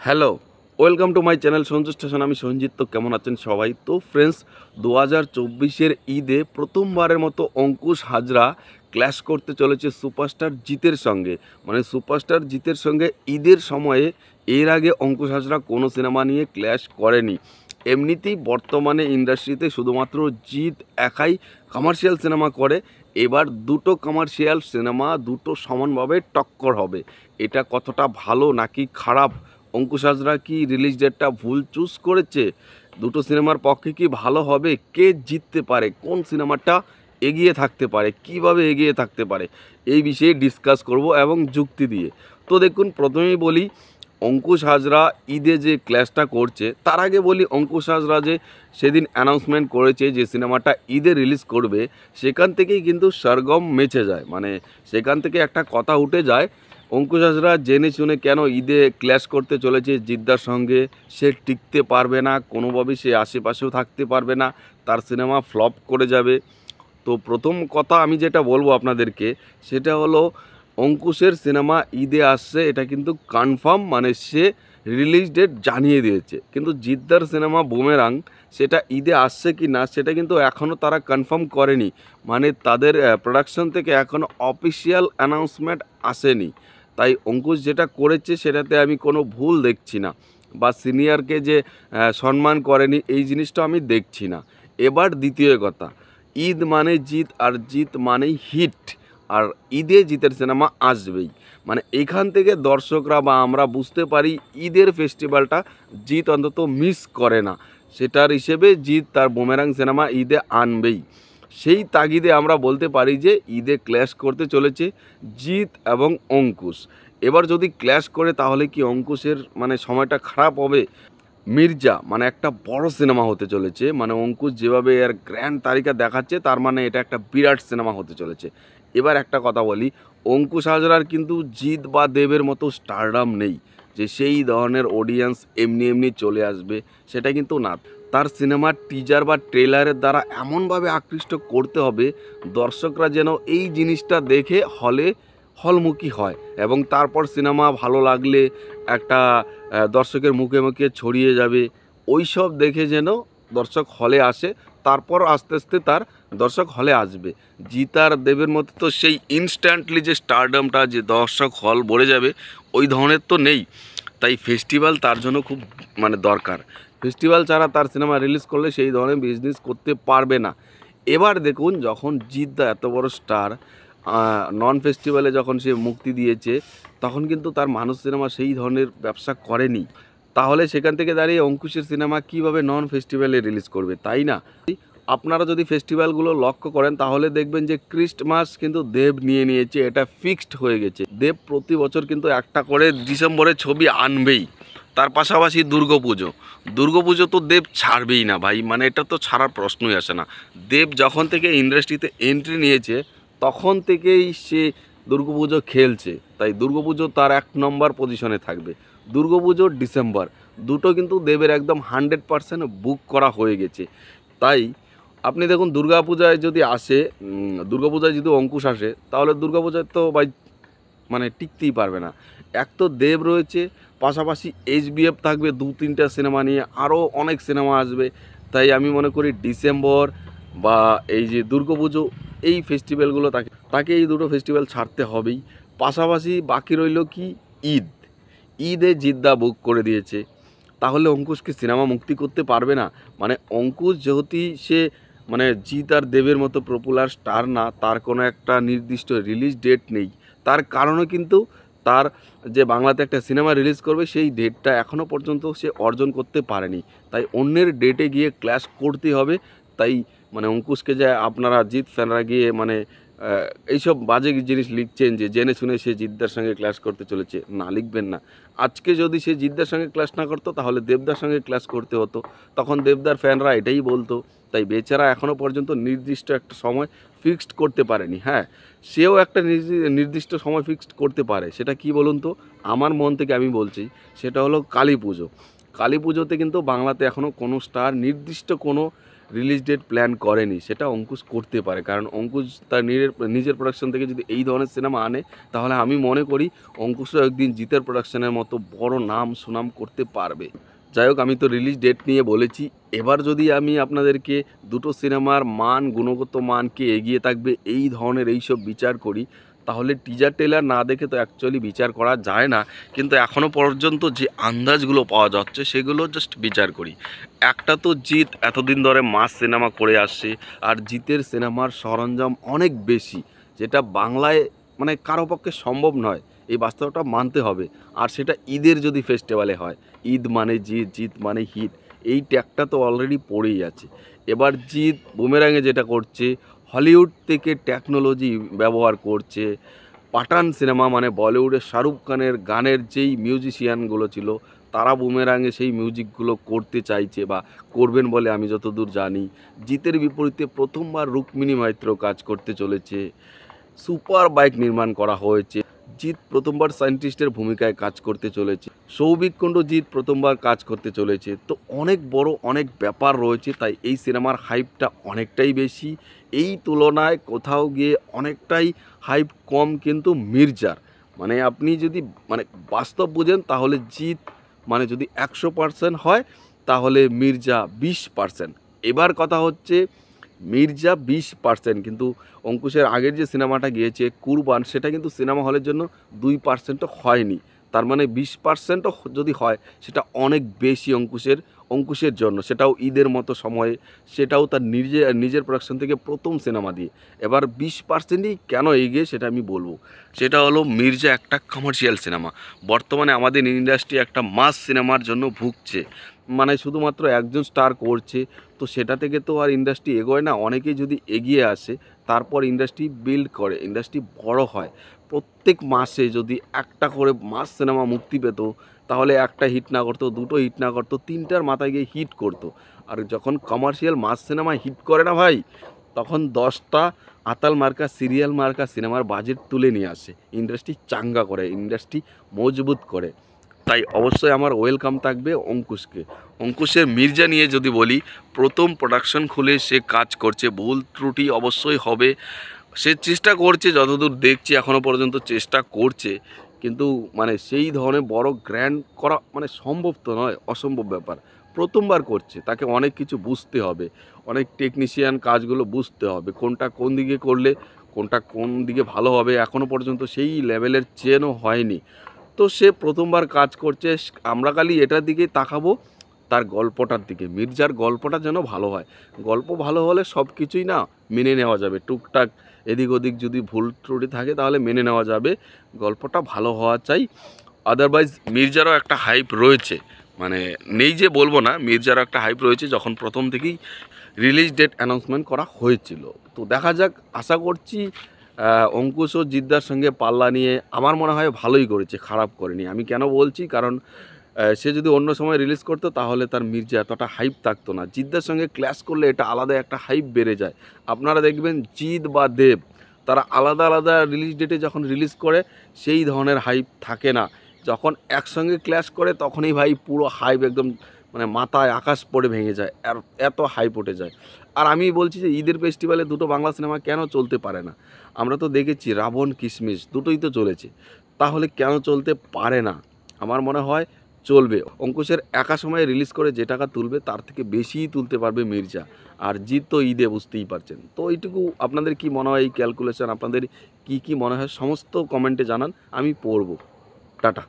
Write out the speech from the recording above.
Hello, welcome to my channel Sanju station. আমি সঞ্জিত। তো কেমন আছেন সবাই? তো ফ্রেন্ডস, 2024-এর ঈদে প্রথমবারের মতো অঙ্কুশ হাজরা ক্ল্যাশ করতে চলেছে সুপারস্টার জিতের সঙ্গে। মানে সুপারস্টার জিতের সঙ্গে ঈদের সময়ে এর আগে অঙ্কুশ হাজরা কোনো সিনেমা নিয়ে ক্ল্যাশ করেনি। এমনিতেই বর্তমানে ইন্ডাস্ট্রিতে শুধুমাত্র জিৎ একাই কমার্শিয়াল সিনেমা করে। এবার দুটো কমার্শিয়াল সিনেমা দুটো সমানভাবে টক্কর হবে। এটা কতটা ভালো নাকি খারাপ? অঙ্কুশ হাজরা কি রিলিজ ডেটটা ভুল চুজ করেছে? দুটো সিনেমার পক্ষে কি ভালো হবে? কে জিততে পারে? কোন সিনেমাটা এগিয়ে থাকতে পারে? কিভাবে এগিয়ে থাকতে পারে? এই বিষয়ে ডিসকাস করব এবং যুক্তি দিয়ে। তো দেখুন, প্রথমেই বলি অঙ্কুশ হাজরা ঈদে যে ক্ল্যাশটা করছে, তার আগে বলি অঙ্কুশ হাজরা যে সেদিন অ্যানাউন্সমেন্ট করেছে যে সিনেমাটা ঈদে রিলিজ করবে, সেখান থেকেই কিন্তু সরগম মেচে যায়। মানে সেখান থেকে একটা কথা উঠে যায়, অঙ্কুশ হাজরা জেনে শুনে কেন ঈদে ক্ল্যাশ করতে চলেছে জিদ্দার সঙ্গে। সে টিকতে পারবে না, কোনোভাবেই সে আশেপাশেও থাকতে পারবে না, তার সিনেমা ফ্লপ করে যাবে। তো প্রথম কথা আমি যেটা বলবো আপনাদেরকে, সেটা হলো অঙ্কুশের সিনেমা ঈদে আসছে, এটা কিন্তু কনফার্ম। মানে সে রিলিজ ডেট জানিয়ে দিয়েছে। কিন্তু জিদ্দার সিনেমা বুমেরাং, সেটা ঈদে আসছে কি না সেটা কিন্তু এখনও তারা কনফার্ম করেনি। মানে তাদের প্রোডাকশন থেকে এখনও অফিসিয়াল অ্যানাউন্সমেন্ট আসেনি। তাই অঙ্কুশ যেটা করেছে সেটাতে আমি কোনো ভুল দেখছি না, বা সিনিয়রকে যে সম্মান করেনি এই জিনিসটা আমি দেখছি না। এবার দ্বিতীয় কথা, ঈদ মানে জিত, আর জিত মানেই হিট। আর ঈদে জিতের সিনেমা আসবেই। মানে এখান থেকে দর্শকরা বা আমরা বুঝতে পারি ঈদের ফেস্টিভ্যালটা জিত অন্তত মিস করে না। সেটার হিসেবে জিত তার বুমেরাং সিনেমা ঈদে আনবেই। সেই তাগিদে আমরা বলতে পারি যে ঈদে ক্ল্যাশ করতে চলেছে জিত এবং অঙ্কুশ। এবার যদি ক্ল্যাশ করে তাহলে কি অঙ্কুশের মানে সময়টা খারাপ হবে? মির্জা মানে একটা বড় সিনেমা হতে চলেছে। মানে অঙ্কুশ যেভাবে এর গ্র্যান্ড তালিকা দেখাচ্ছে, তার মানে এটা একটা বিরাট সিনেমা হতে চলেছে। এবার একটা কথা বলি, অঙ্কুশ হাজরার কিন্তু জিৎ বা দেবের মতো স্টারডাম নেই যে সেই ধরনের অডিয়েন্স এমনি এমনি চলে আসবে, সেটা কিন্তু না। তার সিনেমার টিজার বা ট্রেলারের দ্বারা এমনভাবে আকৃষ্ট করতে হবে দর্শকরা যেন এই জিনিসটা দেখে হলমুখী হয়, এবং তারপর সিনেমা ভালো লাগলে একটা দর্শকের মুখে মুখে ছড়িয়ে যাবে। ওই সব দেখে যেন দর্শক হলে আসে, তারপর আস্তে আস্তে তার দর্শক হলে আসবে। জিৎ আর দেবের মধ্যে তো সেই ইনস্ট্যান্টলি যে স্টারডামটা, যে দর্শক হল ভরে যাবে, ওই ধরনের তো নেই। তাই ফেস্টিভ্যাল তার জন্য খুব মানে দরকার। ফেস্টিভ্যাল ছাড়া তার সিনেমা রিলিজ করলে সেই ধরনের বিজনেস করতে পারবে না। এবার দেখুন, যখন জিৎ দা এত বড় স্টার, নন ফেস্টিভ্যালে যখন সে মুক্তি দিয়েছে, তখন কিন্তু তার মানুষ সিনেমা সেই ধরনের ব্যবসা করেনি। তাহলে সেখান থেকে দাঁড়িয়ে অঙ্কুশের সিনেমা কিভাবে নন ফেস্টিভ্যালে রিলিজ করবে, তাই না? আপনারা যদি ফেস্টিভ্যালগুলো লক্ষ্য করেন তাহলে দেখবেন যে ক্রিস্টমাস কিন্তু দেব নিয়ে নিয়েছে, এটা ফিক্সড হয়ে গেছে। দেব প্রতি বছর কিন্তু একটা করে ডিসেম্বরে ছবি আনবেই। তার পাশাপাশি দুর্গাপুজো তো দেব ছাড়বেই না ভাই, মানে এটা তো ছাড়ার প্রশ্নই আসে না। দেব যখন থেকে ইন্ডাস্ট্রিতে এন্ট্রি নিয়েছে তখন থেকেই সে দুর্গাপুজো খেলছে, তাই দুর্গাপুজো তার 1 নম্বর পজিশনে থাকবে। দুর্গাপুজো ডিসেম্বর দুটো কিন্তু দেবের একদম 100% বুক করা হয়ে গেছে। তাই আপনি দেখুন, দুর্গাপূজায় যদি আসে, দুর্গাপূজায় যদি অঙ্কুশ আসে, তাহলে দুর্গাপূজায় তো ভাই মানে টিকতেই পারবে না। এক তো দেব রয়েছে, পাশাপাশি এইচবিএফ থাকবে 2-3টা সিনেমা নিয়ে, আরও অনেক সিনেমা আসবে। তাই আমি মনে করি ডিসেম্বর বা এই যে দুর্গাপুজো, এই ফেস্টিভ্যালগুলো তাকে তাকে এই দুটো ফেস্টিভ্যাল ছাড়তে হবেই। পাশাপাশি বাকি রইল কি, ঈদ। ঈদে জিদ্দা বুক করে দিয়েছে, তাহলে অঙ্কুশকে সিনেমা মুক্তি করতে পারবে না? মানে অঙ্কুশ যেহেতু সে মানে জিৎ আর দেবের মতো পপুলার স্টার না, তার কোনো একটা নির্দিষ্ট রিলিজ ডেট নেই। তার কারণও কিন্তু তার যে বাংলাতে একটা সিনেমা রিলিজ করবে সেই ডেটটা এখনও পর্যন্ত সে অর্জন করতে পারেনি। তাই অন্যের ডেটে গিয়ে ক্ল্যাশ করতেই হবে। তাই মানে অঙ্কুশকে যে আপনারা জিৎ ফ্যানরা গিয়ে মানে এইসব বাজে জিনিস লিখছেন যে জেনে শুনে সে জিদ্দার সঙ্গে ক্ল্যাশ করতে চলেছে, না, লিখবেন না। আজকে যদি সে জিদ্দার সঙ্গে ক্ল্যাশ না করতো তাহলে দেবদার সঙ্গে ক্ল্যাশ করতে হতো, তখন দেবদার ফ্যানরা এটাই বলতো। তাই বেচারা এখনও পর্যন্ত নির্দিষ্ট একটা সময় ফিক্সড করতে পারেনি। হ্যাঁ, সেও একটা নির্দিষ্ট সময় ফিক্সড করতে পারে, সেটা কি বলুন তো? আমার মন থেকে আমি বলছি, সেটা হলো কালী পুজো। কালী পুজোতে কিন্তু বাংলাতে এখনও কোনো স্টার নির্দিষ্ট কোনো রিলিজ ডেট প্ল্যান করেনি, সেটা অঙ্কুশ করতে পারে। কারণ অঙ্কুশ তার নিজের প্রোডাকশন থেকে যদি এই ধরনের সিনেমা আনে, তাহলে আমি মনে করি অঙ্কুশও একদিন জিতের প্রোডাকশনের মতো বড় নাম সুনাম করতে পারবে। যাই হোক, আমি তো রিলিজ ডেট নিয়ে বলেছি। এবার যদি আমি আপনাদেরকে দুটো সিনেমার মান, গুণগত মানকে এগিয়ে থাকবে এই ধরনের এইসব বিচার করি, তাহলে টিজার ট্রেলার না দেখে তো অ্যাকচুয়ালি বিচার করা যায় না। কিন্তু এখনও পর্যন্ত যে আন্দাজগুলো পাওয়া যাচ্ছে সেগুলো জাস্ট বিচার করি। একটা তো জিৎ এতদিন ধরে মাস সিনেমা করে আসছে, আর জিতের সিনেমার সরঞ্জাম অনেক বেশি, যেটা বাংলায় মানে কারো পক্ষে সম্ভব নয়, এই বাস্তবটা মানতে হবে। আর সেটা ঈদের যদি ফেস্টিভ্যালে হয়, ঈদ মানে জিৎ, জিৎ মানে হিট, এই ট্যাগটা তো অলরেডি পড়েই আছে। এবার জিৎ বুমেরাঙে যেটা করছে, হলিউড থেকে টেকনোলজি ব্যবহার করছে। পাঠান সিনেমা মানে বলিউডের শাহরুখ খানের গানের যেই মিউজিশিয়ানগুলো ছিল, তারা বুমেরাঙে সেই মিউজিকগুলো করতে চাইছে বা করবেন বলে আমি যতদূর জানি। জিতের বিপরীতে প্রথমবার রুক্মিণী মৈত্র কাজ করতে চলেছে। সুপার বাইক নির্মাণ করা হয়েছে। জিৎ প্রথমবার সায়েন্টিস্টের ভূমিকায় কাজ করতে চলেছে। সৌভিক কুণ্ডু জিৎ প্রথমবার কাজ করতে চলেছে। তো অনেক বড় অনেক ব্যাপার রয়েছে, তাই এই সিনেমার হাইপটা অনেকটাই বেশি। এই তুলনায় কোথাও গিয়ে অনেকটাই হাইপ কম কিন্তু মির্জার। মানে আপনি যদি মানে বাস্তব বুঝেন, তাহলে জিৎ মানে যদি 100% হয়, তাহলে মির্জা 20%। এবার কথা হচ্ছে, মির্জা 20%, কিন্তু অঙ্কুশের আগের যে সিনেমাটা গিয়েছে কুরবান, সেটা কিন্তু সিনেমা হলের জন্য 2%ও হয়নি। তার মানে 20%ও যদি হয়, সেটা অনেক বেশি অঙ্কুশের জন্য, সেটাও ঈদের মতো সময়ে, সেটাও তার নিজের প্রোডাকশন থেকে প্রথম সিনেমা দিয়ে। এবার 20%ই কেন এগিয়ে সেটা আমি বলবো। সেটা হলো মির্জা একটা কমার্শিয়াল সিনেমা। বর্তমানে আমাদের ইন্ডাস্ট্রি একটা মাস সিনেমার জন্য ভুগছে, মানে শুধুমাত্র একজন স্টার করছে, তো সেটা থেকে তো আর ইন্ডাস্ট্রি এগোয় না। অনেকেই যদি এগিয়ে আসে, তারপর ইন্ডাস্ট্রি বিল্ড করে, ইন্ডাস্ট্রি বড় হয়। প্রত্যেক মাসে যদি একটা করে মাস সিনেমা মুক্তি পেত, তাহলে একটা হিট না করতো, দুটো হিট না করতো, তিনটার মাথায় গিয়ে হিট করতো। আর যখন কমার্শিয়াল মাস সিনেমা হিট করে না ভাই, তখন 10টা আতাল মার্কা সিরিয়াল মার্কা সিনেমার বাজেট তুলে নিয়ে আসে, ইন্ডাস্ট্রি চাঙ্গা করে, ইন্ডাস্ট্রি মজবুত করে। তাই অবশ্যই আমার ওয়েলকাম থাকবে অঙ্কুশকে। অঙ্কুশের মির্জা নিয়ে যদি বলি, প্রথম প্রোডাকশন খুলে সে কাজ করছে, ভুল ত্রুটি অবশ্যই হবে, সে চেষ্টা করছে, যতদূর দেখছি এখনও পর্যন্ত চেষ্টা করছে। কিন্তু মানে সেই ধরনের বড় গ্র্যান্ড করা মানে সম্ভব তো নয়, অসম্ভব ব্যাপার। প্রথমবার করছে, তাকে অনেক কিছু বুঝতে হবে, অনেক টেকনিশিয়ান কাজগুলো বুঝতে হবে, কোনটা কোন দিকে করলে কোনটা কোন দিকে ভালো হবে, এখনও পর্যন্ত সেই লেভেলের চেনও হয়নি। তো সে প্রথমবার কাজ করছে, আমরা খালি এটার দিকেই তাকাবো, তার গল্পটার দিকে। মির্জার গল্পটা যেন ভালো হয়, গল্প ভালো হলে সব কিছুই না মেনে নেওয়া যাবে। টুকটাক এদিক ওদিক যদি ভুল ত্রুটি থাকে তাহলে মেনে নেওয়া যাবে, গল্পটা ভালো হওয়া চাই। আদারওয়াইজ মির্জারও একটা হাইপ রয়েছে, মানে নেই যে বলবো না, মির্জারও একটা হাইপ রয়েছে, যখন প্রথম থেকেই রিলিজ ডেট অ্যানাউন্সমেন্ট করা হয়েছিল। তো দেখা যাক, আশা করছি অঙ্কুশ ও জিদ্দার সঙ্গে পাল্লা নিয়ে আমার মনে হয় ভালোই করেছে, খারাপ করেনি। আমি কেন বলছি, কারণ সে যদি অন্য সময় রিলিজ করতো, তাহলে তার মির্জা এতটা হাইপ থাকতো না। জিদ্দার সঙ্গে ক্ল্যাশ করলে এটা আলাদা একটা হাইপ বেড়ে যায়। আপনারা দেখবেন জিৎ বা দেব, তারা আলাদা আলাদা রিলিজ ডেটে যখন রিলিজ করে, সেই ধরনের হাইপ থাকে না। যখন একসঙ্গে ক্ল্যাশ করে, তখনই ভাই পুরো হাইপ একদম মানে মাথায় আকাশ পড়ে ভেঙে যায়, আর এত হাইপ উঠে যায়। আর আমি বলছি যে ঈদের ফেস্টিভ্যালে দুটো বাংলা সিনেমা কেন চলতে পারে না? আমরা তো দেখেছি রাবণ কিশমিশ দুটোই তো চলেছে, তাহলে কেন চলতে পারে না? আমার মনে হয় চলবে। অঙ্কুশের একা সময়ে রিলিজ করে যে টাকা তুলবে, তার থেকে বেশিই তুলতে পারবে মির্জা। আর জিৎ তো ঈদে, বুঝতেই পারছেন। তো এইটুকু, আপনাদের কি মনে হয় এই ক্যালকুলেশন, আপনাদের কি মনে হয় সমস্ত কমেন্টে জানান, আমি পড়ব। টাটা।